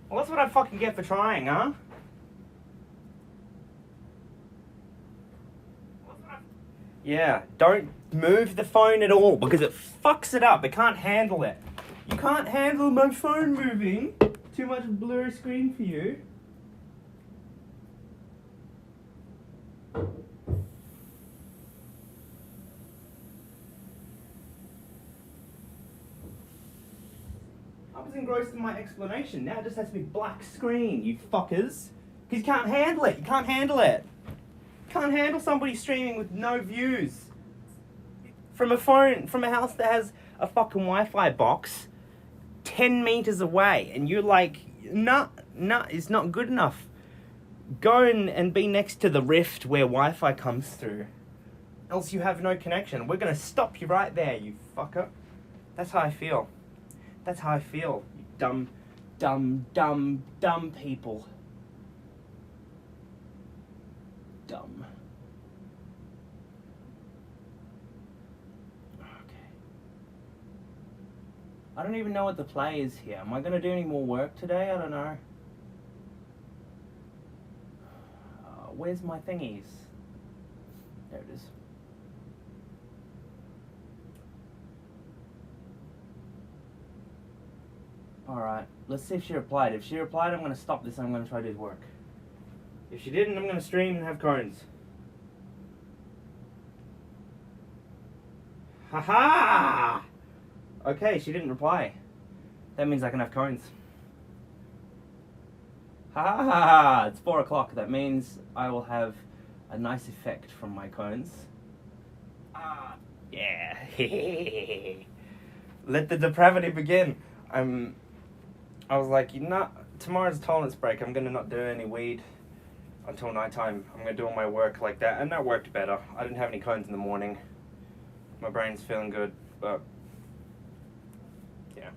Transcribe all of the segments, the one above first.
Well, that's what I fucking get for trying, huh? Yeah, don't move the phone at all because it fucks it up. It can't handle it. You can't handle my phone moving. Too much blurry screen for you. I was engrossed in my explanation. Now it just has to be black screen, you fuckers. Because you can't handle it. You can't handle it. You can't handle somebody streaming with no views. From a phone, from a house that has a fucking Wi-Fi box 10 meters away. And you're like, nah, it's not good enough. Go and be next to the rift where Wi-Fi comes through. Else you have no connection. We're going to stop you right there, you fucker. That's how I feel. That's how I feel, you dumb people. Dumb. Okay. I don't even know what the play is here. Am I going to do any more work today? I don't know. Where's my thingies? There it is. Alright, let's see if she replied. If she replied, I'm going to stop this and I'm going to try to do work. If she didn't, I'm going to stream and have cones. Haha! Okay, she didn't reply. That means I can have cones. Ha ha ha! It's 4 o'clock. That means I will have a nice effect from my cones. Yeah. Let the depravity begin. I was like, tomorrow's tolerance break. I'm gonna not do any weed until nighttime. I'm gonna do all my work like that, and that worked better. I didn't have any cones in the morning. My brain's feeling good, but yeah.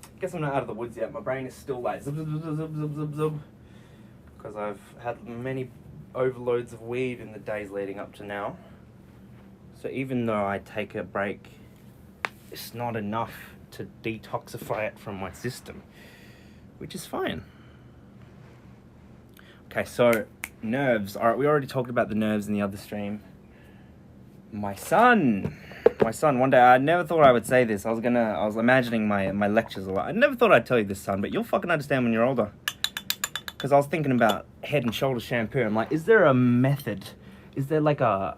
I guess I'm not out of the woods yet. My brain is still like zub zub zub zub zub zub zub. Because I've had many overloads of weed in the days leading up to now. So even though I take a break, it's not enough to detoxify it from my system, which is fine. Okay, so nerves. All right, we already talked about the nerves in the other stream. My son, one day, I never thought I would say this. I was imagining my lectures a lot. I never thought I'd tell you this, son, but you'll fucking understand when you're older. Because I was thinking about Head and Shoulders shampoo. I'm like, is there a method? Is there like I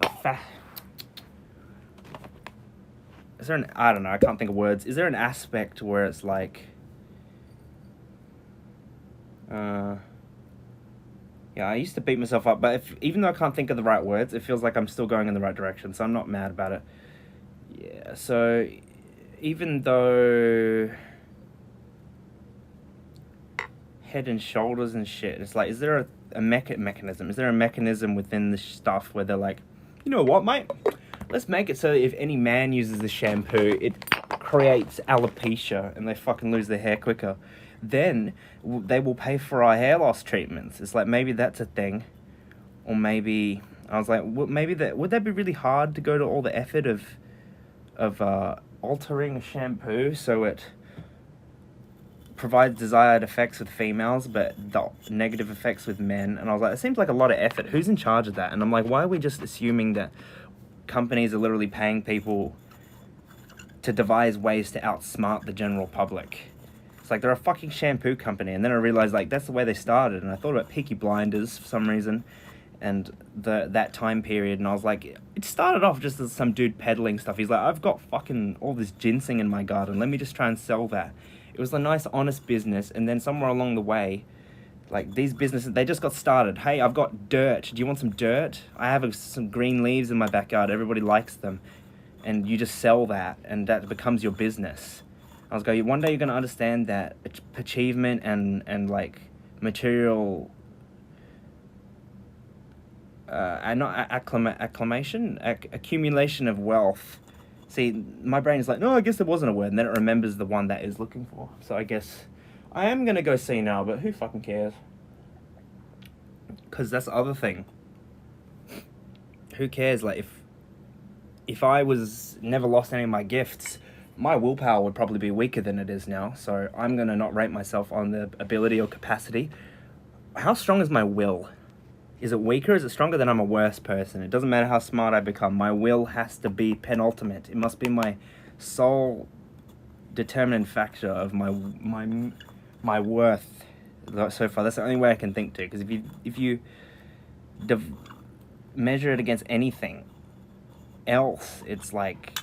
don't know, I can't think of words. Is there an aspect where it's like, yeah, I used to beat myself up, but even though I can't think of the right words, it feels like I'm still going in the right direction, so I'm not mad about it. Yeah, so even though Head and Shoulders and shit, it's like, is there a mechanism? Is there a mechanism within the stuff where they're like, you know what, mate? Let's make it so that if any man uses the shampoo, it creates alopecia and they fucking lose their hair quicker. Then they will pay for our hair loss treatments. It's like, maybe that's a thing. Or maybe, I was like, would that be really hard to go to all the effort of altering a shampoo so it provides desired effects with females, but the negative effects with men? And I was like, it seems like a lot of effort. Who's in charge of that? And I'm like, why are we just assuming that companies are literally paying people to devise ways to outsmart the general public? It's like, they're a fucking shampoo company. And then I realized, like, that's the way they started. And I thought about Peaky Blinders for some reason, and that time period, and I was like, it started off just as some dude peddling stuff. He's like, I've got fucking all this ginseng in my garden, let me just try and sell that. It was a nice, honest business, and then somewhere along the way, like, these businesses, they just got started. Hey, I've got dirt. Do you want some dirt? I have some green leaves in my backyard. Everybody likes them. And you just sell that, and that becomes your business. I was going, one day you're going to understand that achievement and like, material, accumulation of wealth. See, my brain is like, no, I guess there wasn't a word, and then it remembers the one that is looking for. So I guess I am going to go see now, but who fucking cares? Because that's the other thing. Who cares? Like, if I never lost any of my gifts, my willpower would probably be weaker than it is now, so I'm going to not rate myself on the ability or capacity. How strong is my will? Is it weaker? Is it stronger? Then I'm a worse person. It doesn't matter how smart I become. My will has to be penultimate. It must be my sole determinant factor of my worth so far. That's the only way I can think to. Because if you measure it against anything else, it's like,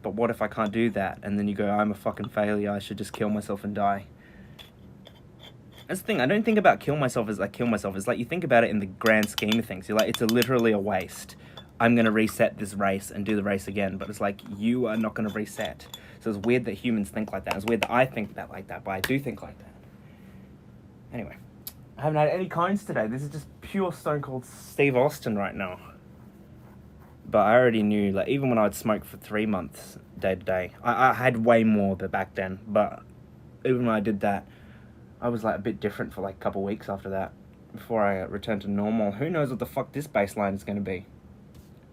but what if I can't do that? And then you go, I'm a fucking failure. I should just kill myself and die. That's the thing. I don't think about kill myself as like kill myself. It's like you think about it in the grand scheme of things. You're like, it's literally a waste. I'm going to reset this race and do the race again. But it's like, you are not going to reset. So it's weird that humans think like that. It's weird that I think that like that, but I do think like that. Anyway, I haven't had any cones today. This is just pure stone cold Steve Austin right now. But I already knew, like, even when I'd smoke for 3 months, day to day, I had way more back then. But even when I did that, I was, like, a bit different for, like, a couple of weeks after that, before I returned to normal. Who knows what the fuck this baseline is going to be?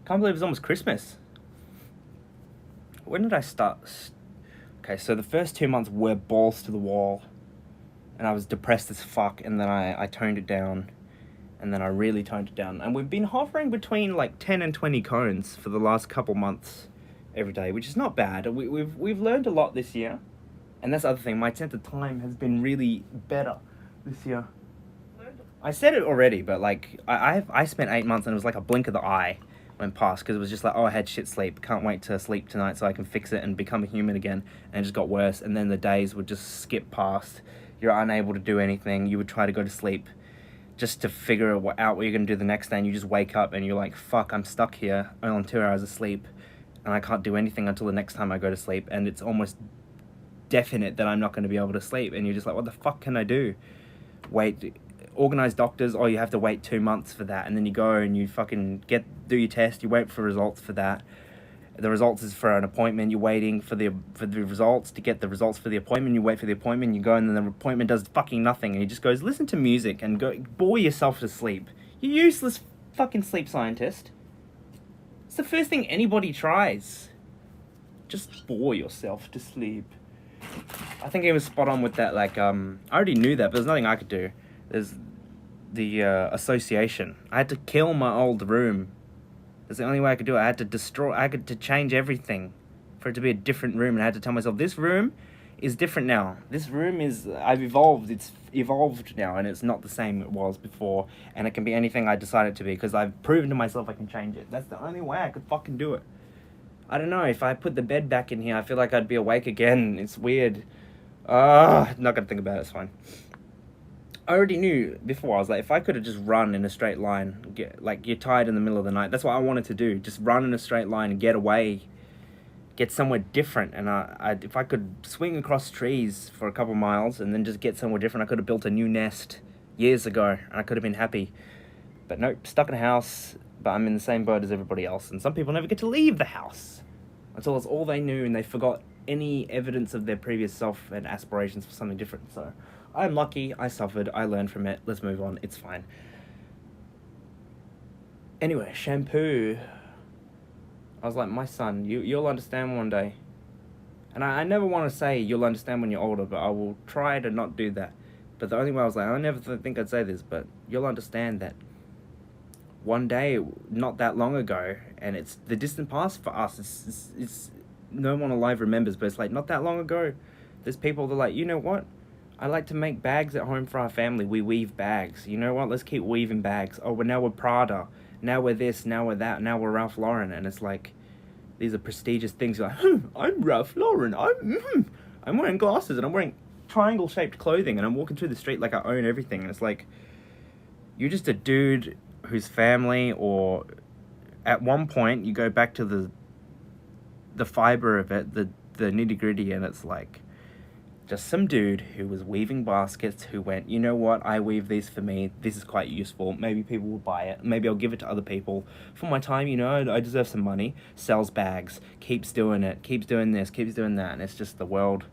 Can't believe it's almost Christmas. When did I start? Okay, so the first 2 months were balls to the wall. And I was depressed as fuck, and then I toned it down. And then I really toned it down. And we've been hovering between, like, 10 and 20 cones for the last couple months every day, which is not bad. We've learned a lot this year. And that's the other thing, my sense of time has been really better this year. I said it already, but like, I spent 8 months and it was like a blink of the eye went past, because it was just like, oh, I had shit sleep, can't wait to sleep tonight so I can fix it and become a human again. And it just got worse, and then the days would just skip past. You're unable to do anything. You would try to go to sleep just to figure out what you're going to do the next day, and you just wake up and you're like, fuck, I'm stuck here, only on 2 hours of sleep, and I can't do anything until the next time I go to sleep, and it's almost definite that I'm not going to be able to sleep, and you're just like, what the fuck can I do? Wait, organize doctors, or you have to wait 2 months for that, and then you go and you fucking do your test, you wait for results for that. The results is for an appointment, you're waiting for the results to get the results for the appointment, you wait for the appointment, you go, and then the appointment does fucking nothing, and he just goes, listen to music and go bore yourself to sleep. You useless fucking sleep scientist. It's the first thing anybody tries. Just bore yourself to sleep. I think he was spot on with that, like, I already knew that, but there's nothing I could do. There's the association. I had to kill my old room. That's the only way I could do it. I had to change everything for it to be a different room, and I had to tell myself, this room is different now. This room is, I've evolved, it's evolved now, and it's not the same it was before, and it can be anything I decide it to be, because I've proven to myself I can change it. That's the only way I could fucking do it. I don't know, if I put the bed back in here, I feel like I'd be awake again. It's weird. Not gonna think about it, it's fine. I already knew before, I was like, if I could have just run in a straight line, you're tired in the middle of the night, that's what I wanted to do, just run in a straight line and get away, get somewhere different, and if I could swing across trees for a couple miles and then just get somewhere different, I could have built a new nest years ago, and I could have been happy. But nope, stuck in a house, but I'm in the same boat as everybody else, and some people never get to leave the house. Until it's all they knew, and they forgot any evidence of their previous self and aspirations for something different, so I'm lucky, I suffered, I learned from it, let's move on, it's fine. Anyway, shampoo. I was like, my son, you'll understand one day. And I never want to say you'll understand when you're older, but I will try to not do that. But the only way I was like, I never think I'd say this, but you'll understand that one day, not that long ago, and it's the distant past for us, it's no one alive remembers, but it's like not that long ago, there's people that are like, you know what? I like to make bags at home for our family. We weave bags. You know what? Let's keep weaving bags. Oh, now we're Prada. Now we're this. Now we're that. Now we're Ralph Lauren. And it's like, these are prestigious things. You're like, I'm Ralph Lauren. I'm wearing glasses and I'm wearing triangle-shaped clothing and I'm walking through the street like I own everything. And it's like, you're just a dude whose family, or at one point you go back to the fiber of it, the nitty-gritty, and it's like, just some dude who was weaving baskets who went, you know what, I weave these for me, this is quite useful, maybe people will buy it, maybe I'll give it to other people, for my time, you know, I deserve some money, sells bags, keeps doing it, keeps doing this, keeps doing that, and it's just the world.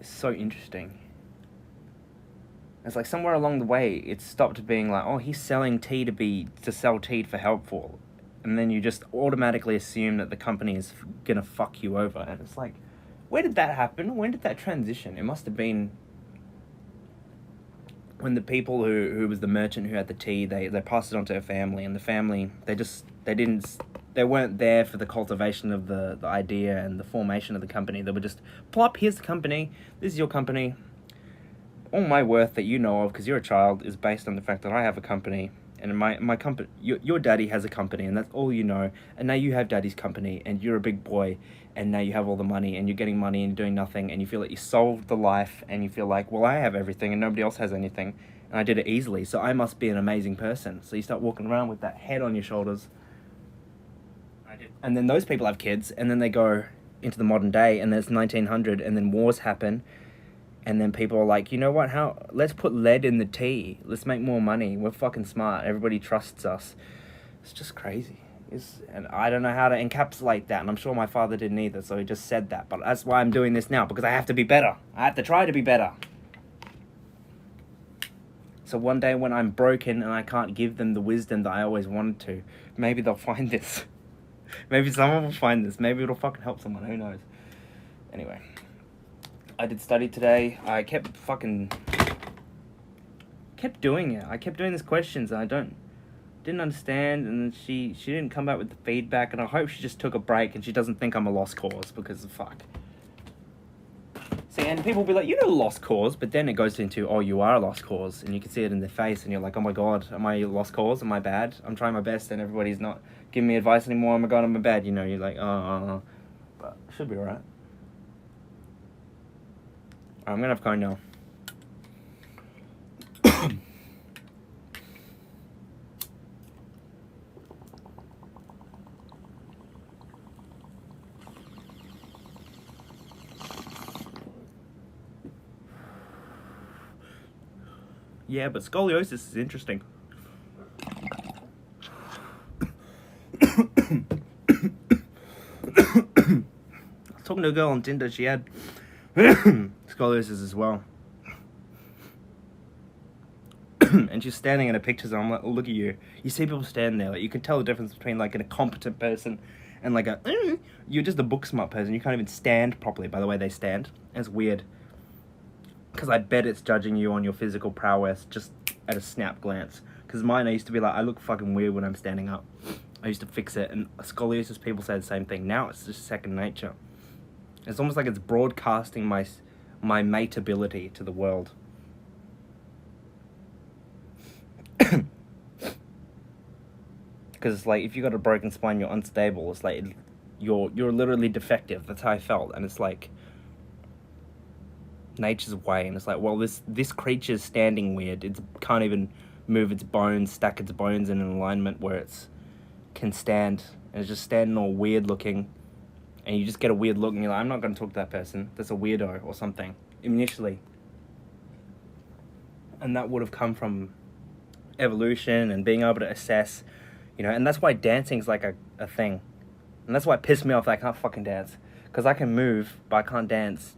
It's so interesting. It's like somewhere along the way, it stopped being like, oh, he's selling tea to sell tea for helpful. and then you just automatically assume that the company is gonna fuck you over. And it's like, where did that happen? When did that transition? It must have been when the people who was the merchant who had the tea, they passed it on to a family, and the family, they weren't there for the cultivation of the idea and the formation of the company. They were just, plop, here's the company, this is your company. All my worth that you know of, because you're a child, is based on the fact that I have a company, and my company, your daddy has a company, and that's all you know. And now you have daddy's company, and you're a big boy, and now you have all the money, and you're getting money and doing nothing, and you feel like you solved the life, and you feel like, well, I have everything, and nobody else has anything, and I did it easily, so I must be an amazing person. So you start walking around with that head on your shoulders. And then those people have kids, and then they go into the modern day, and there's 1900, and then wars happen. And then people are like, you know what, let's put lead in the tea. Let's make more money. We're fucking smart. Everybody trusts us. It's just crazy. And I don't know how to encapsulate that. And I'm sure my father didn't either, so he just said that. But that's why I'm doing this now, because I have to be better. I have to try to be better. So one day when I'm broken and I can't give them the wisdom that I always wanted to, maybe they'll find this. Maybe someone will find this. Maybe it'll fucking help someone. Who knows? Anyway. I did study today. I kept doing it. I kept doing these questions and I didn't understand, and she didn't come back with the feedback, and I hope she just took a break and she doesn't think I'm a lost cause, because fuck. See, and people will be like, you know, lost cause, but then it goes into, oh, you are a lost cause, and you can see it in their face, and you're like, oh my god, am I a lost cause? Am I bad? I'm trying my best and everybody's not giving me advice anymore. Oh my god, I'm bad. You know, you're like, oh. But should be alright. I'm gonna have cone now. Yeah, but scoliosis is interesting. I was talking to a girl on Tinder, she had scoliosis as well. And she's standing in her pictures, and I'm like, oh, look at you. You see people stand there, like, you can tell the difference between, like, a competent person and, like, you're just a book smart person. You can't even stand properly by the way they stand. It's weird. Because I bet it's judging you on your physical prowess just at a snap glance. Because mine, I used to be like, I look fucking weird when I'm standing up. I used to fix it, and scoliosis people say the same thing. Now it's just second nature. It's almost like it's broadcasting my mateability to the world. Because it's like, if you got a broken spine, you're unstable. It's like, you're literally defective. That's how I felt. And it's like, nature's way. And it's like, well, this creature's standing weird. It can't even move its bones, stack its bones in an alignment where it's can stand. And it's just standing all weird looking. And you just get a weird look, and you're like, I'm not going to talk to that person. That's a weirdo or something, initially. And that would have come from evolution and being able to assess, you know, and that's why dancing's like a thing. And that's why it pissed me off that I can't fucking dance. Because I can move, but I can't dance.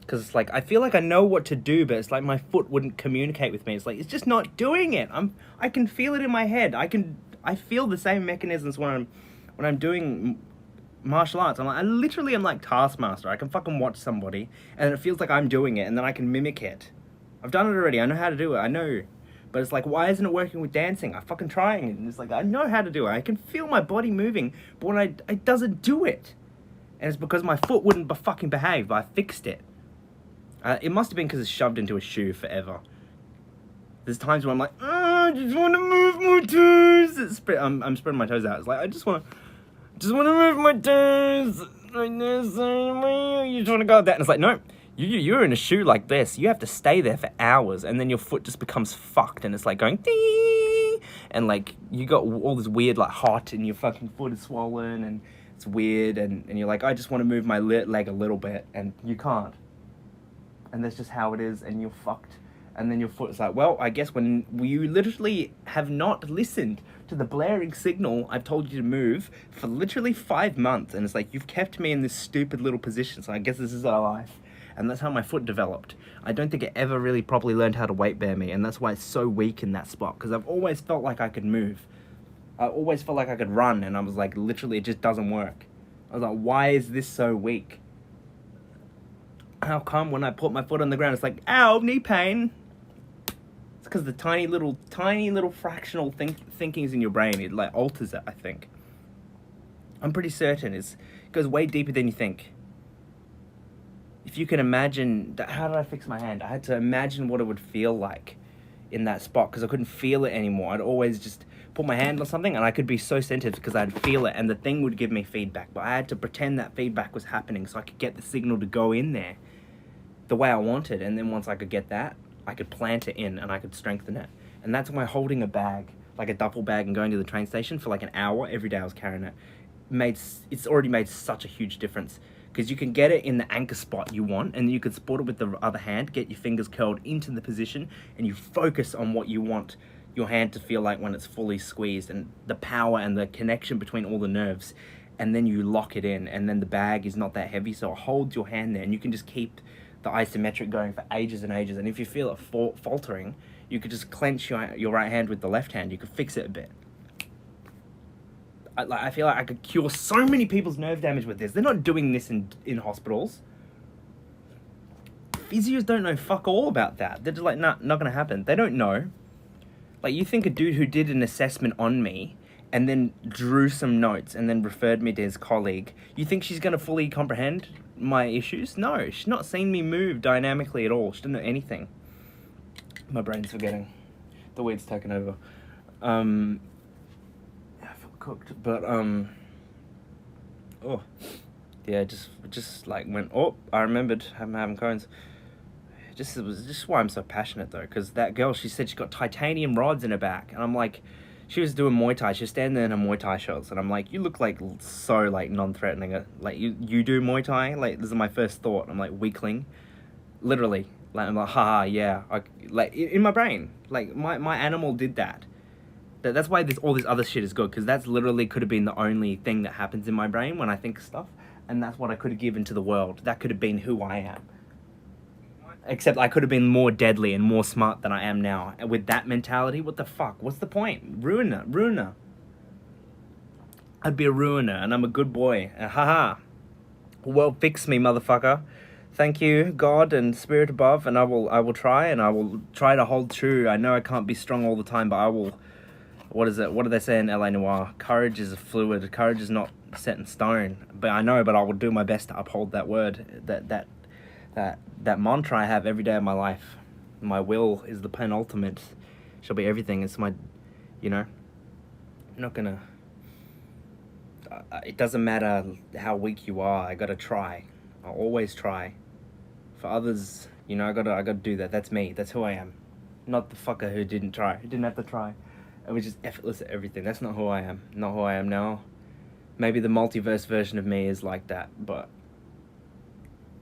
Because it's like, I feel like I know what to do, but it's like my foot wouldn't communicate with me. It's like, it's just not doing it. I can feel it in my head. I feel the same mechanisms when I'm doing martial arts. I literally am like Taskmaster. I can fucking watch somebody, and it feels like I'm doing it, and then I can mimic it. I've done it already. I know how to do it. I know. But it's like, why isn't it working with dancing? I'm fucking trying it, and it's like, I know how to do it. I can feel my body moving, but when it doesn't do it. And it's because my foot wouldn't fucking behave, but I fixed it. It must have been because it's shoved into a shoe forever. There's times where I'm like, I just want to move my toes. I'm spreading my toes out. It's like, I just want to move my toes. Like this. You just want to go like that. And it's like, no, you're in a shoe like this. You have to stay there for hours. And then your foot just becomes fucked. And it's like going, ding. And like, you got all this weird, like, hot. And your fucking foot is swollen. And it's weird. And you're like, I just want to move my leg a little bit. And you can't. And that's just how it is. And you're fucked. And then your foot is like, well, I guess when you literally have not listened to the blaring signal I've told you to move for literally 5 months. And it's like, you've kept me in this stupid little position. So I guess this is our life. And that's how my foot developed. I don't think it ever really properly learned how to weight bear me. And that's why it's so weak in that spot. Because I've always felt like I could move. I always felt like I could run, and I was like, literally, it just doesn't work. I was like, why is this so weak? How come when I put my foot on the ground, it's like, ow, knee pain? It's because the tiny little fractional thinkings in your brain, it like alters it, I think. I'm pretty certain it goes way deeper than you think. If you can imagine, how did I fix my hand? I had to imagine what it would feel like in that spot because I couldn't feel it anymore. I'd always just put my hand on something and I could be so sensitive because I'd feel it and the thing would give me feedback. But I had to pretend that feedback was happening so I could get the signal to go in there the way I wanted. And then once I could get that, I could plant it in and I could strengthen it. And that's why holding a bag, like a duffel bag, and going to the train station for like an hour every day I was carrying it, it's already made such a huge difference. Because you can get it in the anchor spot you want, and you can support it with the other hand, get your fingers curled into the position, and you focus on what you want your hand to feel like when it's fully squeezed, and the power and the connection between all the nerves, and then you lock it in, and then the bag is not that heavy, so it holds your hand there, and you can just keep the isometric going for ages and ages, and if you feel it faltering, you could just clench your right hand with the left hand, you could fix it a bit. I feel like I could cure so many people's nerve damage with this. They're not doing this in hospitals. Physios don't know fuck all about that. They're just like, nah, not gonna happen. They don't know. Like, you think a dude who did an assessment on me and then drew some notes and then referred me to his colleague, you think she's gonna fully comprehend my issues? No, she's not seen me move dynamically at all. She doesn't know anything. My brain's forgetting. The weed's taken over. Cooked, but oh yeah, just like went, oh, I remembered having cones. It was just why I'm so passionate though, because that girl, she said she got titanium rods in her back, and I'm like, she was doing Muay Thai, she was standing there in her Muay Thai shorts, and I'm like, you look like so like non-threatening, like you do Muay Thai, like this is my first thought. I'm like, weakling, literally, like I'm like, haha, yeah, like in my brain, like my animal did that. That's why all this other shit is good, because that's literally could have been the only thing that happens in my brain when I think of stuff, and that's what I could have given to the world. That could have been who I am. Except I could have been more deadly and more smart than I am now. And with that mentality, what the fuck? What's the point? Ruiner. I'd be a ruiner, and I'm a good boy. Haha. Well, fix me, motherfucker. Thank you, God and Spirit above, and I will try, and I will try to hold true. I know I can't be strong all the time, but I will. What is it? What do they say in LA Noire? Courage is a fluid. Courage is not set in stone. But I will do my best to uphold that word, that mantra I have every day of my life. My will is the penultimate. Shall be everything. It's my, I'm not gonna. It doesn't matter how weak you are. I gotta try. I'll always try. For others, I gotta do that. That's me. That's who I am. Not the fucker who didn't try. Who didn't have to try. It was just effortless at everything. That's not who I am. Not who I am now. Maybe the multiverse version of me is like that, but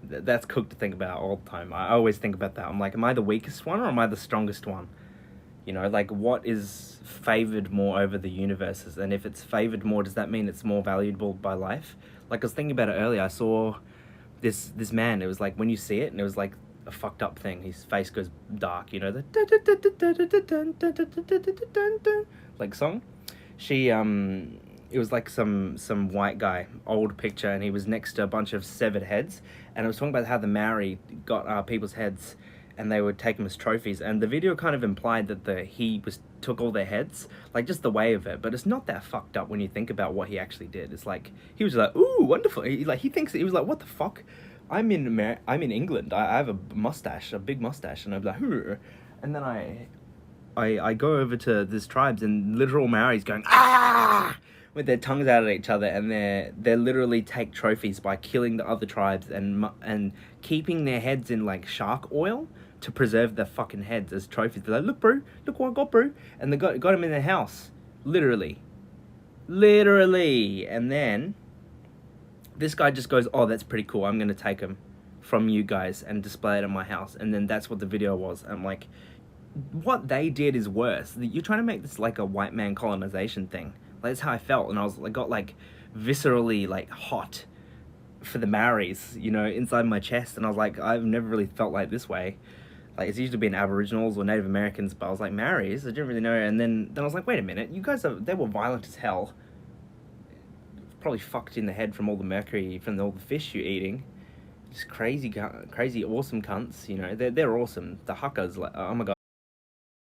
that's cooked to think about all the time. I always think about that. I'm like, am I the weakest one or am I the strongest one? Like, what is favored more over the universes? And if it's favored more, does that mean it's more valuable by life? Like, I was thinking about it earlier. I saw this man. It was like, when you see it, and it was like a fucked up thing. His face goes dark, the like song. It was like some white guy, old picture, and he was next to a bunch of severed heads, and it was talking about how the Maori got people's heads, and they would take them as trophies, and the video kind of implied that he took all their heads, like just the way of it, but it's not that fucked up when you think about what he actually did. It's like, he was like, ooh, wonderful. He was like, what the fuck? I'm in England. I have a mustache, a big mustache, and I'm like, and then I go over to this tribes, and literal Maoris going ah with their tongues out at each other, and they literally take trophies by killing the other tribes and keeping their heads in like shark oil to preserve their fucking heads as trophies. They're like, look, bro, look what I got, bro, and they got them in their house, literally, and then this guy just goes, oh, that's pretty cool. I'm going to take him from you guys and display it in my house. And then that's what the video was. I'm like, what they did is worse. You're trying to make this like a white man colonization thing. Like, that's how I felt. And I got like viscerally like hot for the Maoris, inside my chest. And I was like, I've never really felt like this way. Like, it's usually been Aboriginals or Native Americans, but I was like, Maoris? I didn't really know. And then I was like, wait a minute, you guys they were violent as hell. Probably fucked in the head from all the mercury from all the fish you're eating. Just crazy, crazy, awesome cunts, you know. They're awesome. The Hakkas, like, oh my god.